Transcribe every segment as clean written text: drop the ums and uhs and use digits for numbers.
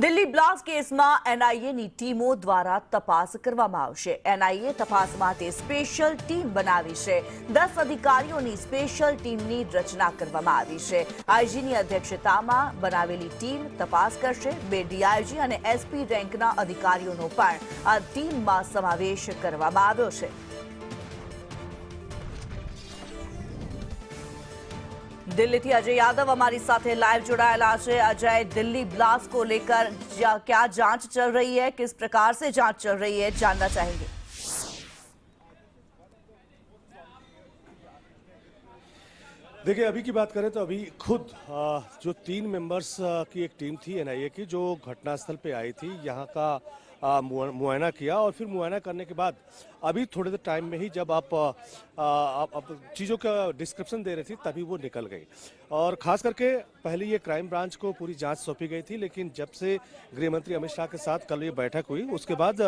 Delhi blast કેસમાં એનઆઈએની ટીમો દ્વારા તપાસ કરવામાં આવશે। એનઆઈએ તપાસ માટે સ્પેશિયલ ટીમ બનાવી છે। 10 અધિકારીઓની સ્પેશિયલ ટીમની રચના કરવામાં આવી છે। આઈજીની અધ્યક્ષતામાં બનાવેલી ટીમ તપાસ કરશે। 2 ડીઆઈજી અને એસપી રેન્કના અધિકારીઓનો પણ આ ટીમમાં સમાવેશ કરવામાં આવ્યો છે। दिल्ली थी अजय यादव हमारी साथ लाइव जुड़ाया है। अजय, दिल्ली ब्लास्ट को लेकर क्या जांच चल रही है, किस प्रकार से जांच चल रही है, जानना चाहेंगे। देखिए, अभी की बात करें तो अभी खुद जो 3 मेंबर्स की एक टीम थी एनआईए की, जो घटनास्थल पे आई थी, यहाँ का मुआयना किया और फिर मुआयना करने के बाद अभी थोड़े देर टाइम में ही जब आप चीज़ों का डिस्क्रिप्शन दे रही थी तभी वो निकल गई। और खास करके पहले ये क्राइम ब्रांच को पूरी जांच सौंपी गई थी, लेकिन जब से गृह मंत्री अमित शाह के साथ कल ये बैठक हुई उसके बाद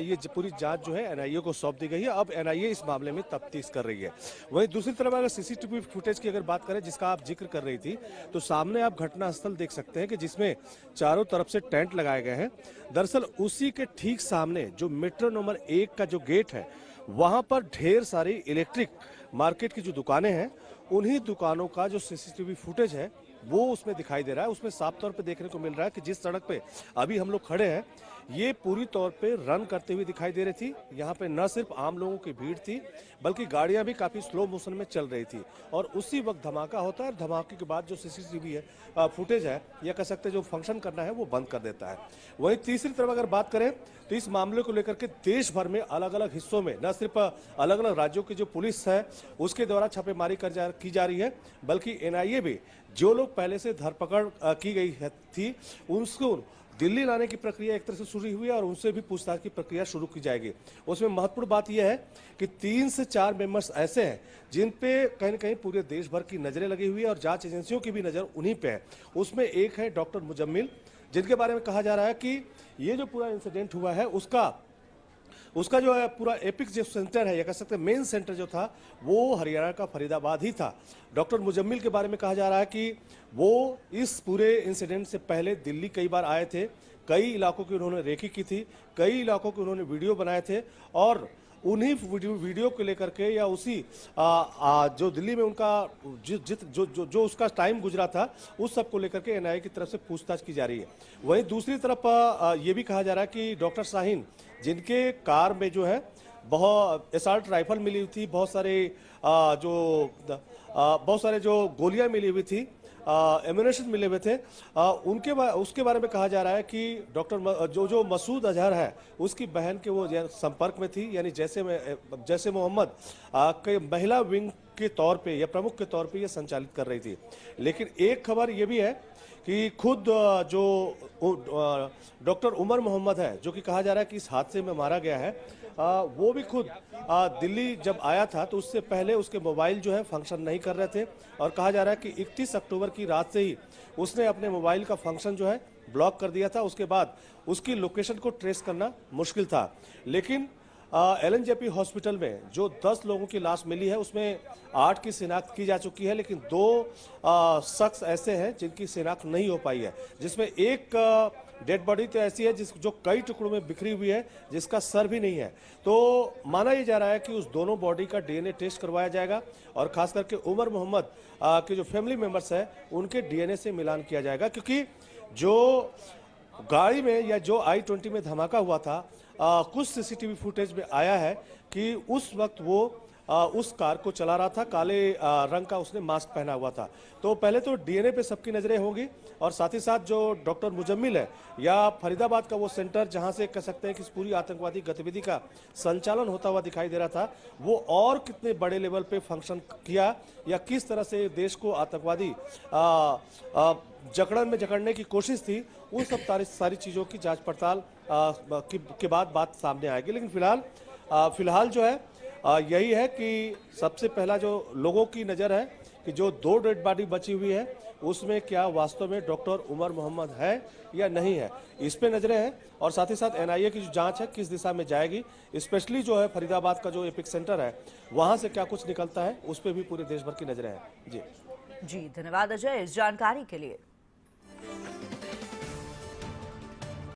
ये पूरी जांच जो है एनआईए को सौंप दी गई है। अब एनआईए इस मामले में तफ्तीश कर रही है। वहीं दूसरी तरफ अगर सीसीटीवी फुटेज की अगर बात करें जिसका आप जिक्र कर रही थी, तो सामने आप घटनास्थल देख सकते हैं कि जिसमें चारों तरफ से टेंट लगाए गए हैं। दरअसल उसी के ठीक सामने जो मेट्रो नंबर 1 का जो गेट है, वहां पर ढेर सारी इलेक्ट्रिक मार्केट की जो दुकानें हैं, उन्हीं दुकानों का जो सीसीटीवी फुटेज है वो उसमें दिखाई दे रहा है। उसमें साफ तौर पे देखने को मिल रहा है कि जिस सड़क पे अभी हम लोग खड़े हैं ये पूरी तौर पे रन करते हुए दिखाई दे रही थी। यहाँ पे न सिर्फ आम लोगों की भीड़ थी बल्कि गाड़ियां भी काफी स्लो मोशन में चल रही थी। और उसी वक्त धमाका होता है। धमाके के बाद जो सीसीटीवी है फुटेज है या कह सकते जो फंक्शन करना है वो बंद कर देता है। वहीं तीसरी तरफ अगर बात करें तो इस मामले को लेकर के देश भर में अलग अलग हिस्सों में न सिर्फ अलग अलग राज्यों की जो पुलिस है उसके द्वारा छापेमारी की जा रही है, बल्कि एनआईए भी जो लोग पहले से धरपकड़ की गई थी उनको दिल्ली लाने की प्रक्रिया एक तरह से शुरू हुई है और उनसे भी पूछताछ की प्रक्रिया शुरू की जाएगी। उसमें महत्वपूर्ण बात यह है कि 3 से 4 मेंबर्स ऐसे हैं जिन पे कहीं न कहीं पूरे देश भर की नजरें लगी हुई है और जांच एजेंसियों की भी नजर उन्हीं पे है। उसमें एक है डॉक्टर मुजम्मिल, जिनके बारे में कहा जा रहा है कि ये जो पूरा इंसिडेंट हुआ है उसका जो है पूरा एपिक जो सेंटर है या कह सकते हैं मेन सेंटर जो था वो हरियाणा का फरीदाबाद ही था। डॉक्टर मुजम्मिल के बारे में कहा जा रहा है कि वो इस पूरे इंसिडेंट से पहले दिल्ली कई बार आए थे, कई इलाकों की उन्होंने रेकी की थी, कई इलाकों के उन्होंने वीडियो बनाए थे और उन्हीं वीडियो को लेकर के या उसी जो दिल्ली में उनका जो उसका टाइम गुजरा था उस सब को लेकर के एनआईए की तरफ से पूछताछ की जा रही है। वहीं दूसरी तरफ ये भी कहा जा रहा है कि डॉक्टर शाहीन, जिनके कार में जो है बहुत असॉल्ट राइफल मिली हुई थी, बहुत सारे जो गोलियां मिली हुई थी, एम्यूनेशन मिले हुए थे, उसके बारे में कहा जा रहा है कि डॉक्टर जो मसूद अजहर है उसकी बहन के वो संपर्क में थी, यानी जैसे मोहम्मद के महिला विंग के तौर पे या प्रमुख के तौर पे ये संचालित कर रही थी। लेकिन एक खबर ये भी है कि खुद जो डॉक्टर उमर मोहम्मद है, जो कि कहा जा रहा है कि इस हादसे में मारा गया है, वो भी खुद दिल्ली जब आया था तो उससे पहले उसके मोबाइल जो है फंक्शन नहीं कर रहे थे और कहा जा रहा है कि 31 अक्टूबर की रात से ही उसने अपने मोबाइल का फंक्शन जो है ब्लॉक कर दिया था। उसके बाद उसकी लोकेशन को ट्रेस करना मुश्किल था। लेकिन एलएनजेपी हॉस्पिटल में जो 10 लोगों की लाश मिली है उसमें 8 की शिनाख्त की जा चुकी है, लेकिन 2 शख्स ऐसे हैं जिनकी शिनाख्त नहीं हो पाई है, जिसमें एक डेड बॉडी तो ऐसी है जो कई टुकड़ों में बिखरी हुई है, जिसका सर भी नहीं है। तो माना यह जा रहा है कि उस दोनों बॉडी का डीएनए टेस्ट करवाया जाएगा और खास करके उमर मोहम्मद के जो फैमिली मेंबर्स है उनके डीएनए से मिलान किया जाएगा, क्योंकि जो गाड़ी में या जो I-20 में धमाका हुआ था कुछ सीसीटीवी फुटेज में आया है कि उस वक्त वो उस कार को चला रहा था, काले रंग का उसने मास्क पहना हुआ था। तो पहले तो डीएनए पे सबकी नजरें होंगी और साथ ही साथ जो डॉक्टर मुजम्मिल है या फरीदाबाद का वो सेंटर जहां से कह सकते हैं कि इस पूरी आतंकवादी गतिविधि का संचालन होता हुआ दिखाई दे रहा था, वो और कितने बड़े लेवल पे फंक्शन किया या किस तरह से देश को आतंकवादी जकड़न में जकड़ने की कोशिश थी, उन सब सारी चीज़ों की जांच पड़ताल के बाद बात सामने आएगी। लेकिन फिलहाल जो है यही है कि सबसे पहला जो लोगों की नज़र है कि जो 2 डेड बॉडी बची हुई है उसमें क्या वास्तव में डॉक्टर उमर मोहम्मद है या नहीं है, इस पे नजरें हैं। और साथ ही साथ एनआईए की जो जांच है किस दिशा में जाएगी, स्पेशली जो है फरीदाबाद का जो एपिक सेंटर है वहां से क्या कुछ निकलता है उस पर भी पूरे देश भर की नजरें हैं। जी धन्यवाद अजय इस जानकारी के लिए।